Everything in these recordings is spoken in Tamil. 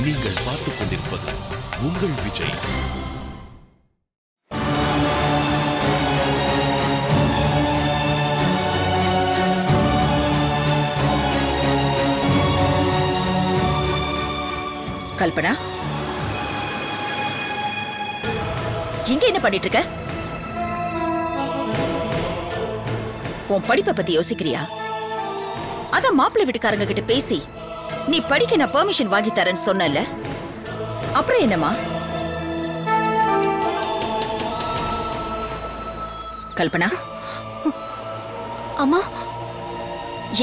நீங்கள் பார்த்துக் கொண்டிருப்பது உங்கள் விஜய். கல்பனா, இங்க என்ன பண்ணிட்டு இருக்க? உன் படிப்பை பத்தி யோசிக்கிறியா? அதான் மாப்பிள்ளை வீட்டுக்காரங்க கிட்ட பேசி நீ படிக்க நான் பெர்மிஷன் வாங்கி தரேன்னு சொன்னல, அப்புறம் என்னமா? கல்பனா. அம்மா.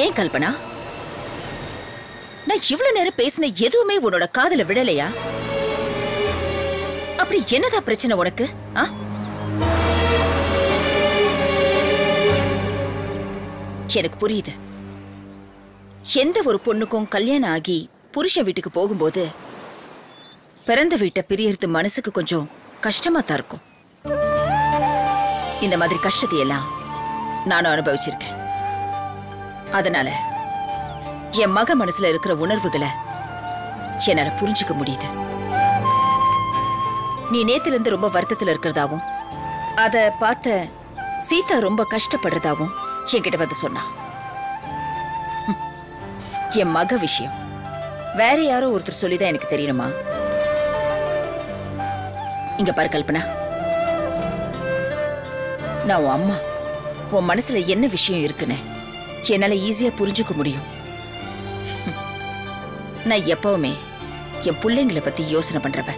ஏன் கல்பனா? நான் இவ்வளவு நேரம் பேசின எதுவுமே உன்னோட காதுல விடலையா? அப்படி என்னதான் பிரச்சனை உனக்கு? எனக்கு புரியுது. எந்த ஒரு பொண்ணுக்கும் கல்யாணம் ஆகி புருஷன் வீட்டுக்கு போகும்போது பிறந்த வீட்டை பிரியறது மனசுக்கு கொஞ்சம் கஷ்டமா தான் இருக்கும். இந்த மாதிரி கஷ்டத்தை எல்லாம் நானும் அனுபவிச்சிருக்கேன். அதனால என் மக மனசுல இருக்கிற உணர்வுகளை என்னால புரிஞ்சுக்க முடியுது. நீ நேத்துல இருந்து ரொம்ப வருத்தத்துல இருக்கிறதாவும் அத பார்த்த சீதா ரொம்ப கஷ்டப்படுறதாவும் என்கிட்ட வந்து சொன்னா. என் மக விஷயம் வேற யாரோ ஒருத்தர் சொல்லிதான் எனக்கு தெரியணுமா? இங்க பாரு கல்பனா, நான் உன் அம்மா. உன் மனசுல என்ன விஷயம் இருக்குன்னு என்னால ஈஸியா புரிஞ்சுக்க முடியும். நான் எப்பவுமே என் பிள்ளைங்களை பத்தி யோசனை பண்றவ.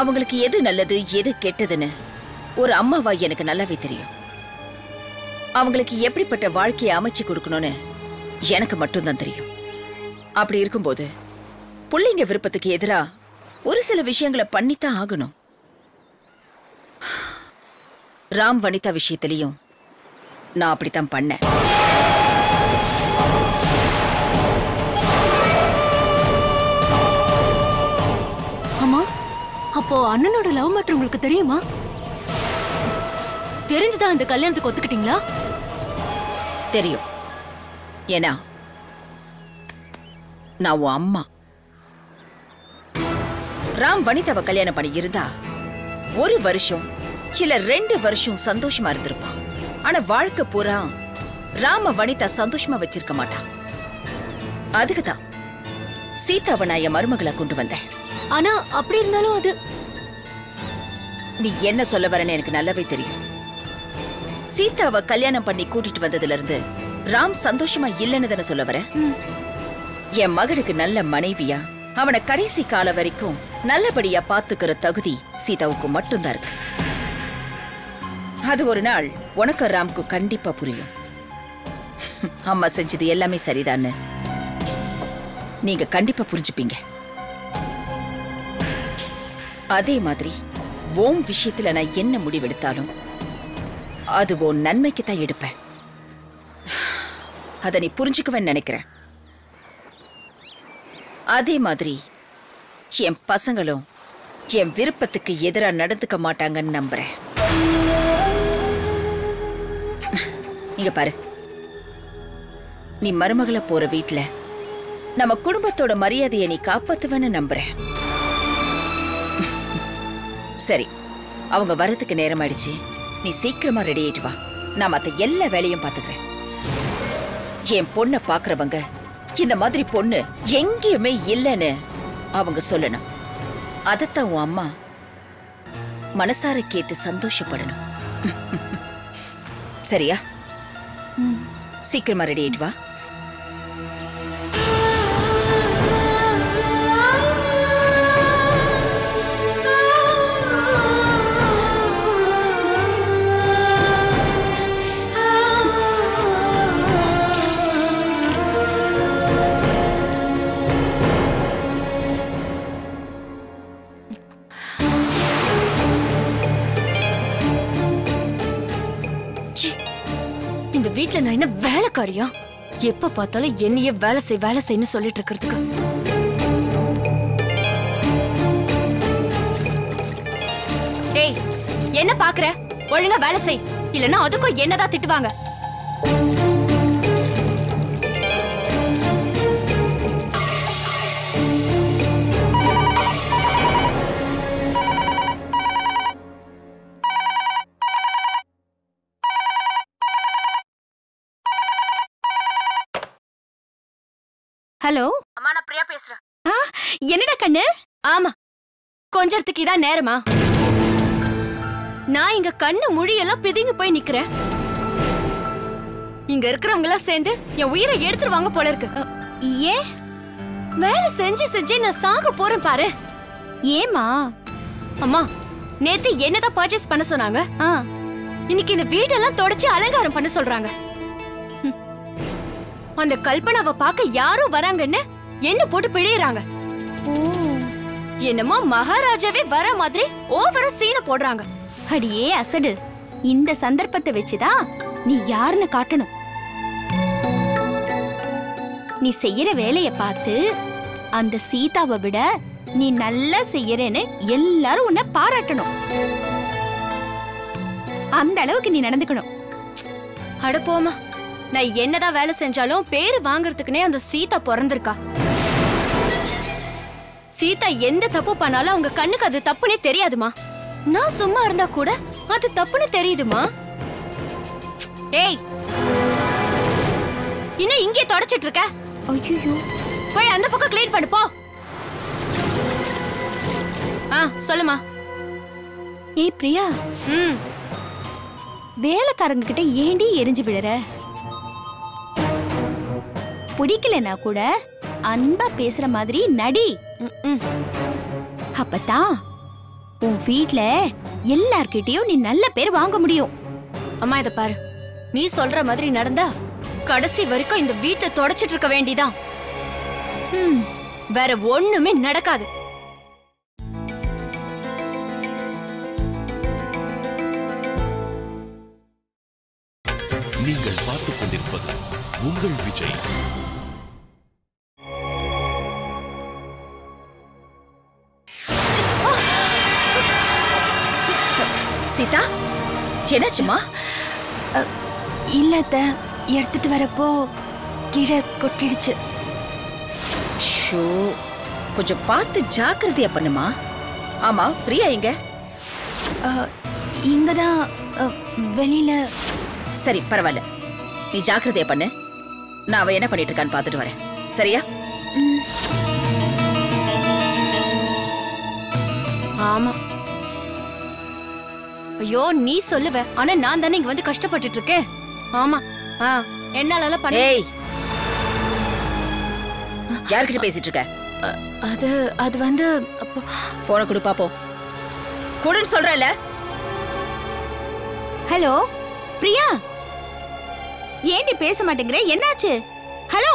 அவங்களுக்கு எது நல்லது எது கெட்டதுன்னு ஒரு அம்மாவா எனக்கு நல்லாவே தெரியும். அவங்களுக்கு எப்படிப்பட்ட வாழ்க்கையை அமைச்சு கொடுக்கணும்னு எனக்கு மட்டும்தான் தெரியும். அப்படி இருக்கும்போது பிள்ளைங்க விருப்பத்துக்கு எதிரா ஒரு சில விஷயங்களை பண்ணித்தான் ஆகணும். ராம் வனிதா விஷயத்திலையும் நான் அப்படித்தான் பண்ணேன். அம்மா, அப்போ அண்ணனோட லவ் மேட்டர் உங்களுக்கு தெரியுமா? தெரிஞ்சுதான் இந்த கல்யாணத்துக்கு ஒத்துக்கிட்டீங்களா? தெரியும். ஏன்னா நான் உன் அம்மா. ராம் வனிதாவை கல்யாணம் பண்ணி இருந்தா 1 வருஷம் இல்ல 2 வருஷம் சந்தோஷமா இருந்திருப்பான். ஆனா வாழ்க்கை பூரா ராம வனிதா சந்தோஷமா வச்சிருக்க மாட்டான். அதுக்குதான் சீதாவை நான் என் மருமகளை கொண்டு வந்தேன். ஆனா அப்படி இருந்தாலும் அது நீ என்ன சொல்ல வரன்னு எனக்கு நல்லாவே தெரியும். சீதாவை கல்யாணம் பண்ணி கூட்டிட்டு வந்ததுல இருந்து ராம் சந்தோஷமா இல்லைன்னு தானே சொல்ல வர? என் மகனுக்கு நல்ல மனைவியா அவனை கடைசி கால வரைக்கும் நல்லபடியா பாத்துக்கிற தகுதி சீதாவுக்கு மட்டும்தான் இருக்கு. அது ஒரு நாள் உனக்கு ராம்க்கு கண்டிப்பா புரியும். அம்மா செஞ்சது எல்லாமே சரிதான்னு நீங்க கண்டிப்பா புரிஞ்சுப்பீங்க. அதே மாதிரி உன் விஷயத்துல நான் என்ன முடிவெடுத்தாலும் அது உன் நன்மைக்கு தான் எடுப்பேன். அதை நீ புரிஞ்சுக்குவேன்னு நினைக்கிறேன். அதே மாதிரி என் பசங்களும் என் விருப்பத்துக்கு எதிராக நடந்துக்க மாட்டாங்கன்னு நம்புறேன். இங்க பாரு, நீ மருமகளை போற வீட்டுல நம்ம குடும்பத்தோட மரியாதையை நீ காப்பாத்துவேன்னு நம்புறேன். சரி, அவங்க வரதுக்கு நேரம் ஆயிடுச்சு. நீ சீக்கிரமா ரெடி ஆயிட்டு வா. நான் மத்த எல்லா வேலையும் பாத்துக்கிறேன். என் பொண்ணை பாக்குறவங்க இந்த மாதிரி பொண்ணு எங்கேயுமே இல்லைன்னு அவங்க சொல்லணும். அதத்தான் உன் அம்மா மனசார கேட்டு சந்தோஷப்படணும். சரியா? சீக்கிரமா ரெடி ஆயிட்டு வா. இந்த வீட்ல நான் என்ன வேலைக்காரியா? எப்ப பார்த்தாலும் என்னையே வேலை செய்யன்னு சொல்லிட்டு இருக்கிறதுக்கு. ஏய், என்ன பாக்குற? ஒழுங்கா வேலை செய், இல்லன்னா அதுக்கும் என்னதான் திட்டுவாங்க. ஹலோ அம்மா, நான் பிரியா பேசுறேன். என்னடா கண்ணு? ஆமா, கொஞ்சத்துக்கு இதான் நேரமா? நான் இங்க கண்ணு மொழியெல்லாம் பிதுங்கி போய் நிக்கிறேன். இங்க இருக்கிறவங்க எல்லாம் சேர்ந்து என் உயிரை எடுத்துருவாங்க போல இருக்கு. ஏன்? வேலை செஞ்சு செஞ்சு நான் சாக போறேன் பாரு. ஏமா? அம்மா, நேத்து என்னதான் பர்ச்சேஸ் பண்ண சொன்னாங்க. இன்னைக்கு இந்த வீடெல்லாம் தொடச்சு அலங்காரம் பண்ண சொல்றாங்க. அந்த கல்பனாவை பார்க்க யாரும் வராங்கன்னு என்ன போட்டு பிழியறாங்க. என்னமோ மகாராஜாவே வர மாதிரி ஓவரா சீனை போடுறாங்க. அடியே அசடு, இந்த சந்தர்ப்பத்தை வச்சுதான் நீ யாருன்னு காட்டணும். நீ செய்யற வேலைய பார்த்து அந்த சீதாவை விட நீ நல்லா செய்யறேன்னு எல்லாரும் உன்னை பாராட்டணும். அந்த அளவுக்கு நீ நடந்துக்கணும். அட போமா, நான் என்னதான் வேலை செஞ்சாலும் பேரு வாங்குறதுக்குனே அந்த சீதா பிறந்திருக்கா. சீதா எந்த தப்பு பண்ணாலும் அவங்க கண்ணுக்கு அது தப்புனே தெரியாதுமா. நான் சும்மா இருந்தா கூட அது தப்புன்னு தெரியுதுமா. ஏய், இன்னும் இங்கே தொடச்சிட்டு இருக்க? ஐயோ, போய் அந்த பக்கம் கிளீன் பண்ணு போ. சொல்லுமா. ஏய் பிரியா, வேலைக்காரங்க கிட்ட ஏண்டி எரிஞ்சு விடுற? பிடிக்கலனா கூட அன்பா பேசுற மாதிரி நடி. அப்பதான் உன் வீட்ல எல்லார்கிட்டயும் நீ நல்ல பேர் வாங்க முடியும். அம்மா, இத பாரு, நீ சொல்ற மாதிரி நடந்தா கடைசி வரைக்கும் இந்த வீட்டை தொடச்சிட்டு இருக்க வேண்டிதான். வேற ஒண்ணுமே நடக்காது. நீங்கள் பார்த்துக் கொண்டிருப்பது உங்கள் விஜய். சீதா, என்னாச்சுமா? இல்ல, எடுத்துட்டு வரப்போ கீழே கொட்டிடுச்சு. கொஞ்சம் பார்த்து ஜாக்கிரதையா பண்ணுமா. ஆமா, பிரியா எங்க? இங்கதான் வெளியில. சரி, பரவாயில்ல, நீ ஜாக்கிரதையா பண்ணு. நான் அவ என்ன பண்ணிட்டு இருக்கான்னு பார்த்துட்டு வரேன். சரியா? ஆமா. ஐயோ, நீ சொல்லுவ, ஆனா நான் தானே இங்க வந்து கஷ்டப்பட்டுட்டு இருக்கேன். ஆமா, என்னால பண்ண. ஏய், யார்கிட்ட பேசிட்டு இருக்க? அது வந்து போனை கொடு பாப்போம். கொடுன்னு சொல்றல. ஹலோ பிரியா, ஏண்டி பேச மாட்டேங்கிற? என்னாச்சு? ஹலோ,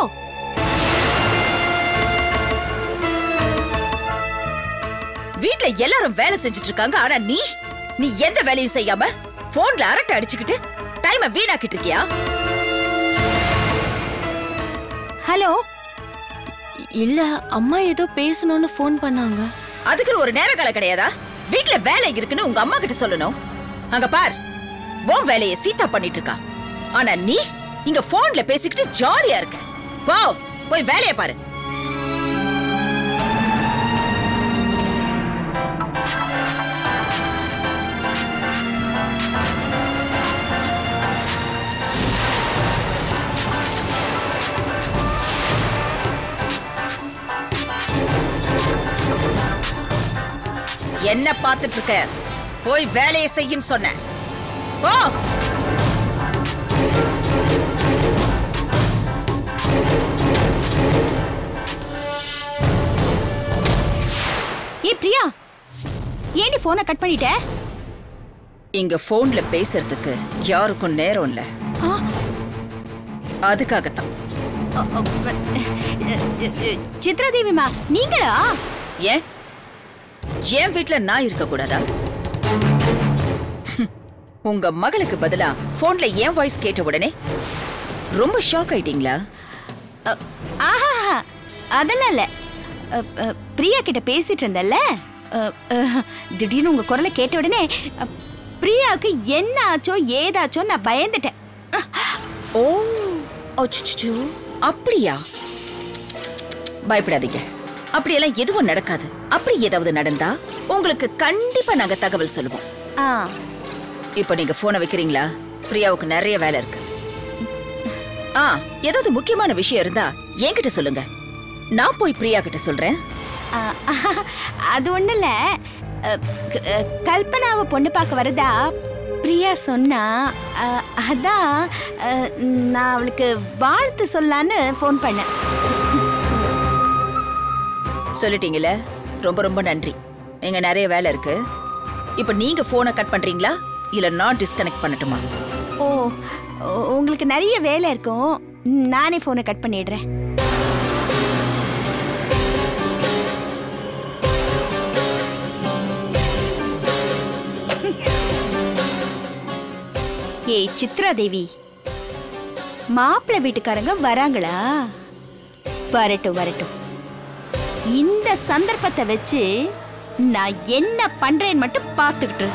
வீட்ல எல்லாரும் வேலை செஞ்சுட்டு இருக்காங்க, ஆனா நீ எந்த வேலையும் செய்யாம போன்ல அரட்டை அடிச்சுக்கிட்டு டைமை வீணாக்கிட்டு இருக்கியா? ஹலோ. இல்ல, அம்மா ஏதோ பேசணும்னு போன் பண்ணாங்க. அதுக்கு ஒரு நேர காலம் கிடையாதா? வீட்ல வேலை இருக்குன்னு உங்க அம்மா கிட்ட சொல்லணும். அங்க பார், உன் வேலையை சீதா பண்ணிட்டு இருக்கா, ஆனா நீ இங்க போன்ல பேசிக்கிட்டு ஜாலியா இருக்க. போ, போய் வேலையை பாரு. என்ன பார்த்துட்டு இருக்க? போய் வேலையை செய்யும் சொன்ன. போ. ஏ பிரியா, ஏண்டி போனை கட் பண்ணிட்ட? இங்க போன்ல பேசுறதுக்கு யாருக்கும் நேரம் இல்ல. அதுக்காகத்தான். சித்ராதேவிமா, நீங்களா? ஏன் என் வீட்ல நான் இருக்க கூடாதா? உங்க மகளுக்கு பதிலா போன்ல என் வாய்ஸ் கேட்ட உடனே ரொம்ப ஷாக் ஆயிட்டீங்களா? அதெல்லாம் இல்ல. பிரியா கிட்ட பேசிட்டு இருந்தல்ல, திடீர்னு உங்க குரலை கேட்ட உடனே பிரியாவுக்கு என்ன ஆச்சோ ஏதாச்சோ நான் பயந்துட்டேன். ஓ, அச்சச்சோ, அப்படியா? பயப்படாதீங்க, அப்படியெல்லாம் எதுவும் நடக்காது. அப்படி ஏதாவது நடந்தா உங்களுக்கு கண்டிப்பா நாங்க தகவல் சொல்லுவோம். இப்ப நீங்க போனை வைக்கிறீங்களா? பிரியாவுக்கு நிறைய வேலை இருக்கு. ஏதாவது முக்கியமான விஷயம் இருந்தா என்கிட்ட சொல்லுங்க. நான் போய் பிரியா கிட்ட சொல்றேன். அது ஒண்ணும் இல்ல, கல்பனாவை பொண்ணு பார்க்க வரதா பிரியா சொன்னா. அதான் நான் அவளுக்கு வாழ்த்து சொல்லலான்னு ஃபோன் பண்ணேன். சொல்லிட்டீங்கல்ல, ரொம்ப ரொம்ப நன்றி. எங்க நிறைய வேலை இருக்கு. இப்ப நீங்க போனை கட் பண்றீங்களா இல்ல நான் டிஸ்கனெக்ட் பண்ணட்டுமா? ஓ, உங்களுக்கு நிறைய வேலை இருக்கும், நானே போனை கட் பண்ணிடுறேன். ஏய் சித்ரா தேவி, மாப்பிள்ளை வீட்டுக்காரங்க வராங்களா? வரட்டும் வரட்டும். இந்த சந்தர்ப்பத்தை வச்சு நான் என்ன பண்றேன்னு மட்டும் பார்த்துக்கிட்டு.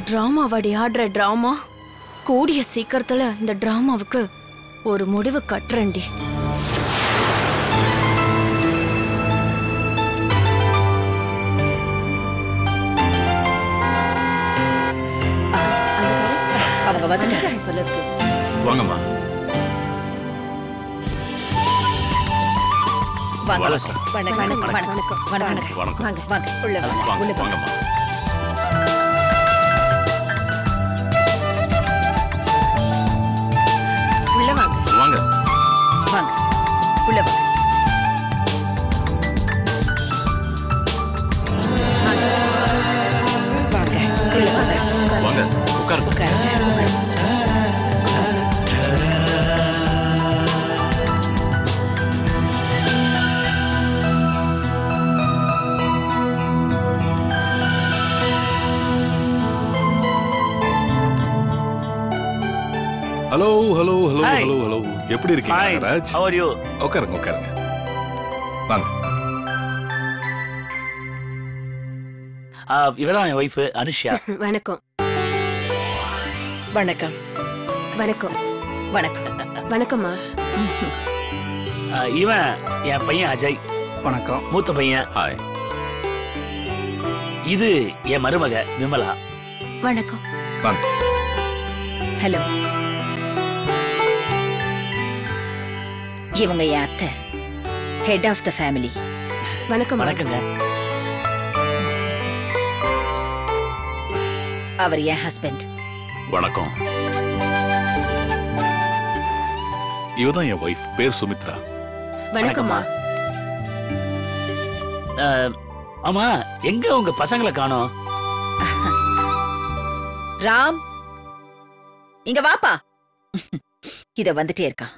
டிராமாவாடி ஆடுற டிராமா. கூடிய சீக்கிரத்துல இந்த டிராமாவுக்கு ஒரு முடிவு கட்டுறேன்டி. அவங்க வந்துட்டாங்க. வாங்கம்மா. வாங்க. வாங்க சார். வணக்கம் வணக்கம் வணக்கம். வணக்கம். வாங்க வாங்க உள்ள வாங்க. வாங்க, உள்ள வாங்க. வாங்கம்மா. உள்ள வாங்க. வாங்க. வாங்க உள்ள வாங்க. வாங்க. please வாங்க. வாங்க. உட்காருங்க. உட்காருங்க. Hello hello hello Hi. Hello hello எப்படி இருக்கீங்க Hi, Raj? how are you? உட்காருங்க உட்காருங்க. வாங்க. இவதான் என் ஒய்ஃப் அனுஷ்யா. வணக்கம் வணக்கம் வணக்கம் வணக்கம். வணக்கம்மா. இவன் என் பையன் அஜய். வணக்கம். மூத்த பையன். ஹாய். இது என் மருமக விமலா. வணக்கம். வாங்க. ஹலோ. இவங்க என் அத்தை, ஹெட் ஆஃப் த ஃபேமிலி. வணக்கம். வணக்கங்க. அவர் என் ஹஸ்பண்ட். வணக்கம். இவதான் என் ஒய்ஃப், பேர் சுமித்ரா. வணக்கம்மா. ஆமா, எங்க உங்க பசங்களை காணோம்? ராம், இங்க வாப்பா. இத வந்துட்டே இருக்கான்.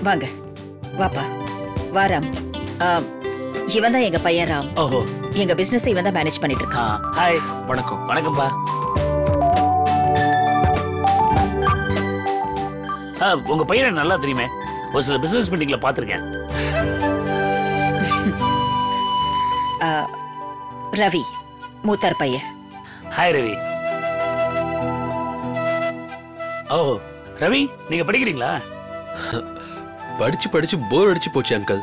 வாங்க வாப்பா. வா ராம். இவன் தான் எங்க பையன் ராம். ஓஹோ. எங்க பிசினஸ் இவன் தான் மேனேஜ் பண்ணிட்டு இருக்கான். ஹாய். வணக்கம். வணக்கம்பா. உங்க பையனை நல்லா தெரியுமே, ஒரு சில பிசினஸ் மீட்டிங்ல பாத்திருக்கேன். ரவி, மூத்தார் பையன். ஹாய் ரவி. ஓ ரவி, நீங்க படிக்கிறீங்களா? படிச்சு படிச்சு போர் அடிச்சு போச்சு அங்கிள்.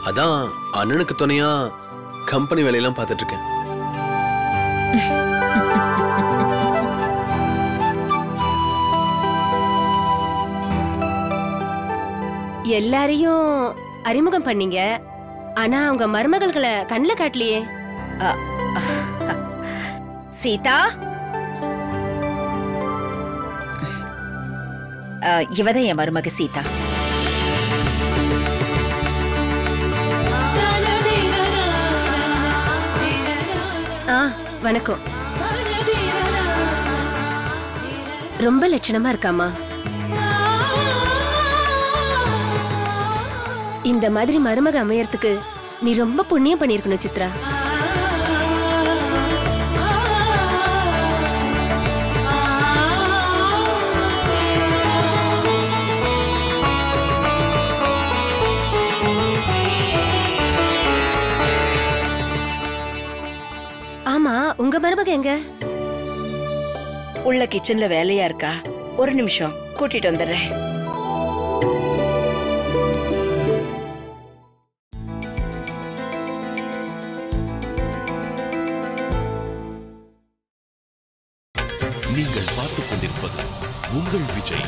அதான் அண்ணனுக்கு துணையா கம்பெனி வேலையெல்லாம் பார்த்துட்டு இருக்கேன். எல்லாரையும் அறிமுகம் பண்ணீங்க, ஆனா அவங்க மருமகள்களை கண்ணுல காட்டலையே. சீதா, இவதான் என் மருமக சீதா. வணக்கம். ரொம்ப லட்சணமா இருக்காமா. இந்த மாதிரி மருமக அமையறதுக்கு நீ ரொம்ப புண்ணியம் பண்ணிருக்கணும் சித்ரா. பிள்ளை கிச்சன்ல வேலையா இருக்கா, ஒரு நிமிஷம் கூட்டிட்டு வந்துடுறேன். நீங்கள் பார்த்துக் கொண்டிருப்பது உங்கள் விஜய்.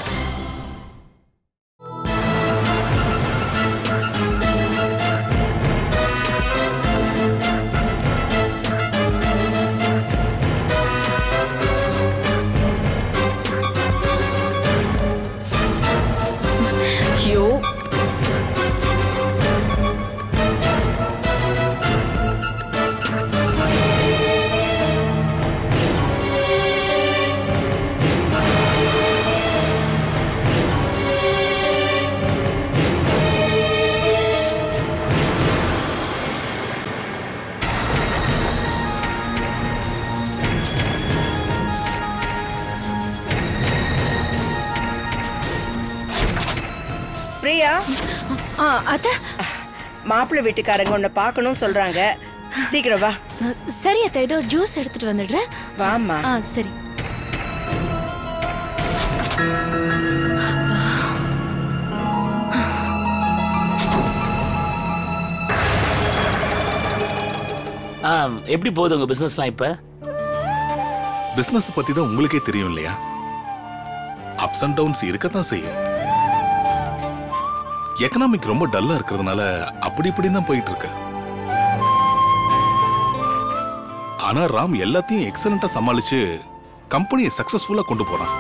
ஐயோ, பிரியா, அத்த, மாப்பிள்ளை வீட்டுக்காரங்க உன்னை பார்க்கணும்னு சொல்றாங்க, சீக்கிரம் வா. சரி அத்த, ஏதோ ஜூஸ் எடுத்துட்டு வந்துடுறேன். வாமா. சரி. எப்படி போகுது உங்க பிசினஸ்லாம் இப்ப? பிசினஸ் பத்தி தான் உங்களுக்கே தெரியும் இல்லையா? அப்ஸ் அண்ட் டவுன்ஸ் இருக்கத்தான் செய்யும். எக்கனாமிக் ரொம்ப டல்லா இருக்கிறதுனால அப்படி இப்படி தான் போயிட்டு இருக்கு. ஆனா ராம் எல்லாத்தையும் எக்ஸலண்டா சமாளிச்சு கம்பெனியை சக்சஸ்ஃபுல்லா கொண்டு போறான்.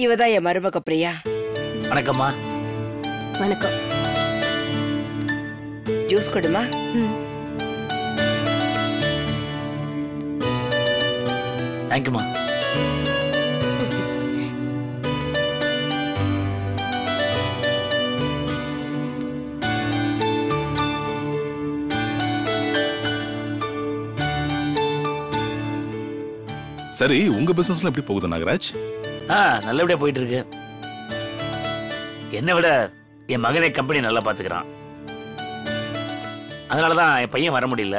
இவதான் என் மருமக பிரியா. வணக்கம்மா. வணக்கம். ஜூஸ் கொடுமா. தேங்க்யூமா. சரி, உங்க பிசினஸ்ல எப்படி போகுது நாகராஜ்? நல்லபடியா போயிட்டு இருக்கு. என்னை விட என் மகனே கம்பெனி நல்லா பாத்துக்கிறான். அதனாலதான் என் பையன் வர முடியல.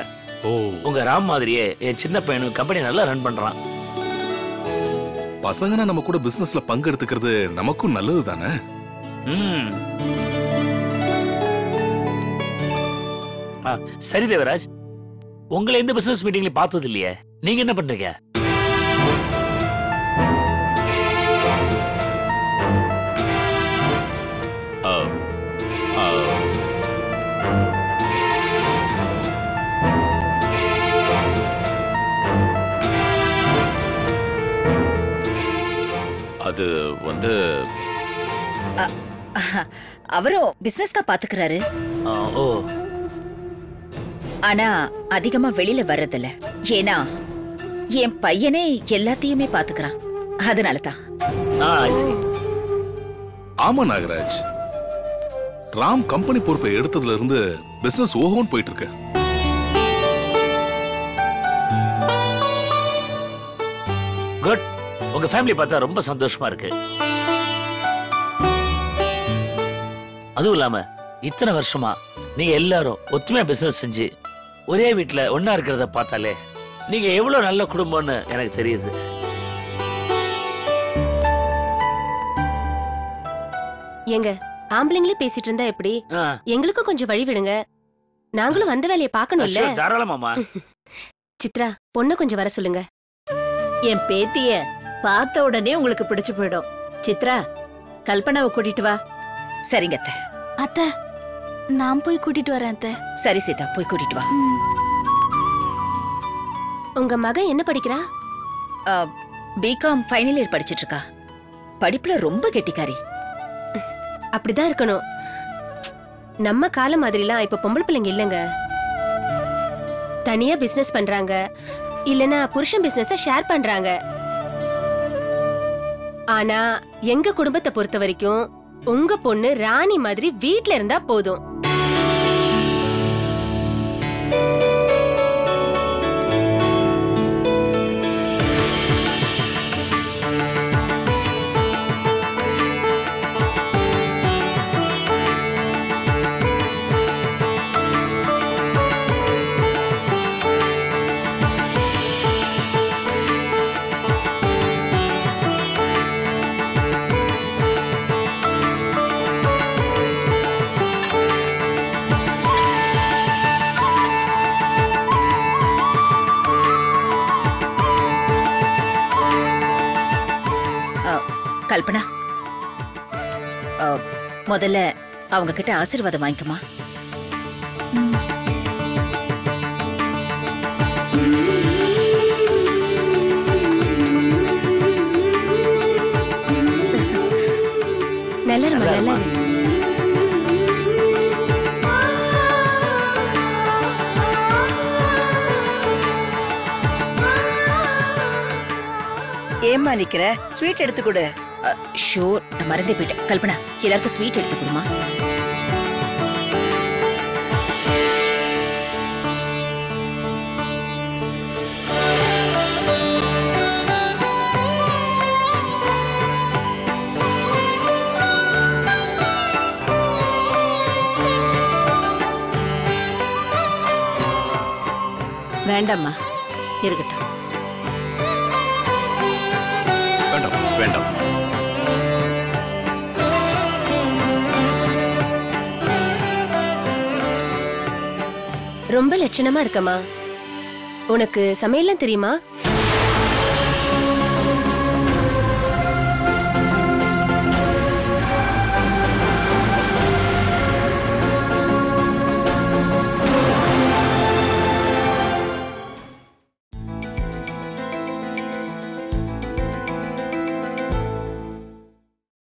உங்க ராம் மாதிரியே என் சின்ன பையனும் கம்பெனி நல்லா ரன் பண்றான். பசங்கன்னா நம்ம கூட பிசினஸ்ல பங்கு எடுத்துக்கிறது நமக்கும் நல்லது தானே. சரி தேவராஜ், உங்களை எந்த பிசினஸ் மீட்டிங்ல பார்த்தது இல்லையே, நீங்க என்ன பண்றீங்க? அது வந்து அவரும் பிசினஸ் தான் பாத்துக்கிறாரு. ஓ, ஆனா அதிகமா வெளியில வர்றதில்ல. ஏன்னா என் பையனே எல்லாத்தையுமே பாத்துக்கிறான். அதனாலதான். ஆமா நாகராஜ், ராம் கம்பெனி பொறுப்பை எடுத்ததுல இருந்து பிசினஸ் ஓஹோன்னு போயிட்டு இருக்கு. குட். உங்க ஃபேமிலி பார்த்தா ரொம்ப சந்தோஷமா இருக்கு. அதுவும் இல்லாம இத்தனை வருஷமா நீங்க எல்லாரும் ஒத்துமையா பிசினஸ் செஞ்சு ஒரே வீட்டுல ஒன்னா இருக்கிறத பார்த்தாலே நீங்க எவ்வளவு நல்ல குடும்பம்னு எனக்கு தெரியுது. ஏங்க, ஆம்பளைங்களே பேசிட்டு இருந்தா எப்படி? எங்களுக்கும் கொஞ்சம் வழி விடுங்க. நாங்களும் வந்த வேலையை பார்க்கணும்ல. தாராளமாமா. சித்ரா, பொண்ணு கொஞ்சம் வர சொல்லுங்க. என் பேத்திய பார்த்த உடனே உங்களுக்கு பிடிச்சு போயிடும். சித்ரா, கல்பனாவை கூட்டிட்டு வா. சரிங்க அத்தை. அத்தை, நான் போய் கூட்டிட்டு வரேன் அத்தை. சரி சீதா, போய் கூட்டிட்டு வா. உங்க மகன் என்ன படிக்கிறா? பிகாம் ஃபைனல் இயர் படிச்சிட்டு இருக்கா. படிப்புல ரொம்ப கெட்டிக்காரி. அப்படிதான் இருக்கணும். நம்ம காலம் மாதிரிலாம் இப்ப பொம்பளை பிள்ளைங்க இல்லங்க. தனியா பிசினஸ் பண்றாங்க, இல்லனா புருஷன் பிசினஸ ஷேர் பண்றாங்க. ஆனா எங்க குடும்பத்தை பொறுத்த வரைக்கும் உங்க பொண்ணு ராணி மாதிரி வீட்ல இருந்தா போதும். கல்பனா, முதல்ல அவங்க கிட்ட ஆசீர்வாதம் வாங்கிக்குமா. நல்லா இருமா, நல்லா இரு. ஏம்மா நிக்கிற? ஸ்வீட் எடுத்து கொடு. ஷோ, நான் மறந்தே போயிட்டேன். கல்பனா, எல்லாருக்கும் ஸ்வீட் எடுத்து கொடுமா. வேண்டாம்மா, இருக்கட்டும். வேண்டாம் வேண்டாம். ரொம்ப லட்சணமா இருக்கமா. உனக்கு சமையல்லாம் தெரியுமா?